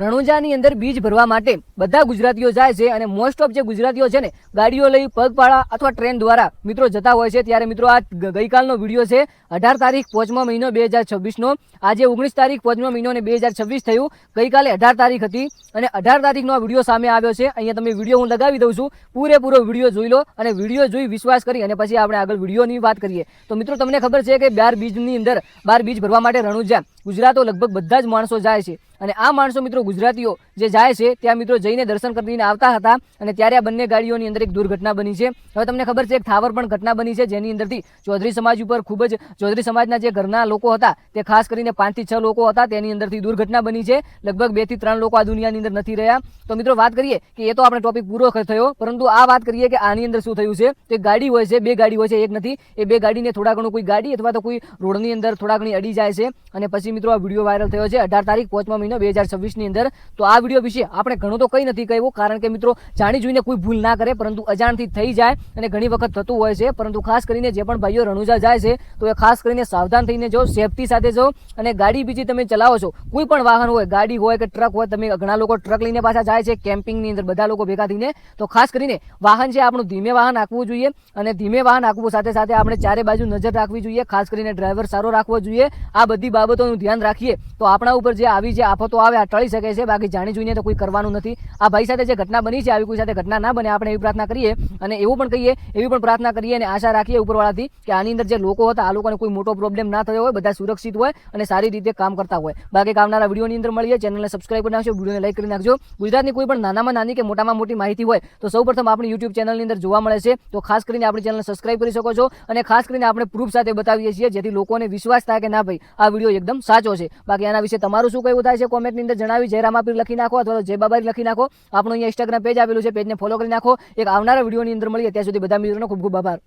રણુજાની અંદર બીજ ભરવા માટે બધા ગુજરાતીઓ જાય છે અને મોસ્ટ ઓફ જે ગુજરાતીઓ છે ને ગાડીઓ લઈ પગપાળા અથવા ટ્રેન દ્વારા મિત્રો જતા હોય છે। ત્યારે મિત્રો આ ગઈકાલનો વિડીયો છે 18 તારીખ 5મો મહિનો 2026નો। આજે 19 તારીખ 5મો મહિનો ને 2026 થયું। ગઈકાલે 18 તારીખ હતી અને 18 તારીખનો આ વિડીયો સામે આવ્યો છે। અહીંયા તમે વિડીયો હું લગાવી દઉં છું, પૂરેપૂરો વિડીયો જોઈ લો અને વિડીયો જોઈ વિશ્વાસ કરી અને પછી આપણે આગળ વિડીયોની વાત કરીએ। તો મિત્રો તમને ખબર છે કે 12 બીજની અંદર 12 બીજ ભરવા માટે રણુજા ગુજરાતો લગભગ બધા જ માણસો જાય છે અને આ માણસો મિત્રો ગુજરાતીઓ જે જાય છે ત્યાં મિત્રો જઈને દર્શન કરીને આવતા હતા અને ત્યારે આ બંને ગાડીઓની અંદર એક દુર્ઘટના બની છે। હવે તમને ખબર છે એક થાવર પણ ઘટના બની છે જેની અંદરથી ચૌધરી સમાજ ઉપર ખૂબ જ ચૌધરી સમાજના જે ઘરના લોકો હતા તે ખાસ કરીને 5 થી 6 લોકો હતા, તેની અંદરથી દુર્ઘટના બની છે। લગભગ 2 થી 3 લોકો આ દુનિયાની અંદર નથી રહ્યા। તો મિત્રો વાત કરીએ કે એ તો આપણે ટોપિક પૂરો થયો, પરંતુ આ વાત કરીએ કે આની અંદર શું થયું છે। તો એક ગાડી હોય છે, 2 ગાડી હોય છે, એક નથી। એ 2 ગાડીને થોડા ઘણું કોઈ ગાડી અથવા તો કોઈ રોડની અંદર થોડા ઘણી અડી જાય છે અને પછી મિત્રો આ વિડીયો વાયરલ થયો છે 18 તારીખ 5મો મહિનો 2026ની અંદર। તો આ વિડીયો વિશે આપણે ઘણું તો કંઈ નથી કહ્યું, કારણ કે મિત્રો જાણી જોઈને કોઈ ભૂલ ના કરે, પરંતુ અજાણથી થઈ જાય અને ઘણી વખત થતું હોય છે। પરંતુ ખાસ કરીને જે પણ ભાઈઓ રણુજા જાય છે તો એ ખાસ કરીને સાવધાન થઈને જાઓ, સેફટી સાથે જાઓ અને ગાડી બીજી તમે ચલાવો છો, કોઈ પણ વાહન હોય, ગાડી હોય કે ટ્રક હોય, તમે ઘણા લોકો ટ્રક લઈને પાછા જાય છે કેમ્પિંગની અંદર બધા લોકો ભેગા થઈને, તો ખાસ કરીને વાહન છે આપણું ધીમે વાહન હાંકવું જોઈએ અને ધીમે વાહન હાંકવું સાથે સાથે આપણે ચારે બાજુ નજર રાખવી જોઈએ, ખાસ કરીને ડ્રાઈવર સારો રાખવો જોઈએ। આ બધી બાબતોનું ધ્યાન રાખીએ તો આપણા ઉપર જે આવી જે આફતો આવે આ ટળી શકે છે, બાકી જાણી જોઈને તો કોઈ કરવાનું નથી। આ ભાઈ સાથે જે ઘટના બની છે આવી કોઈ સાથે ઘટના ના બને આપણે એવી પ્રાર્થના કરીએ અને એવું પણ કહીએ, એવી પણ પ્રાર્થના કરીએ અને આશા રાખીએ ઉપરવાળાથી કે આની અંદર જે લોકો હતા આ લોકોને કોઈ મોટો પ્રોબ્લેમ ના થયો હોય, બધા સુરક્ષિત હોય અને સારી રીતે કામ કરતા હોય। બાકી આવનારા વિડીયોની અંદર મળીએ, ચેનલને સબસ્ક્રાઇબ કરી નાખજો, વિડીયોને લાઈક કરી નાખજો। ગુજરાતની કોઈ પણ નાનામાં નાની કે મોટામાં મોટી માહિતી હોય તો સૌપ્રથમ આપણી YouTube ચેનલની અંદર જોવા મળે છે, તો ખાસ કરીને આપણી ચેનલને સબસ્ક્રાઇબ કરી શકો છો અને ખાસ કરીને આપણે પ્રૂફ સાથે બતાવીએ છીએ જેથી લોકોને વિશ્વાસ થાય કે ના ભાઈ આ વિડીયો એકદમ સાચો છે। બાકી આના વિશે તમારું શું કહેવું થાય છે કોમેન્ટની અંદર જણાવી, જય રામાપીર લખી નાખો અથવા તો જય બાબારી લખી નાખો। આપણું અહીંયા ઇન્સ્ટાગ્રામ પેજ આવેલું છે, પેજને ફોલો કરી નાખો। એક આવનારા વિડીયોની અંદર મળીએ, ત્યાં સુધી બધા મિત્રોનો ખૂબ ખૂબ આભાર।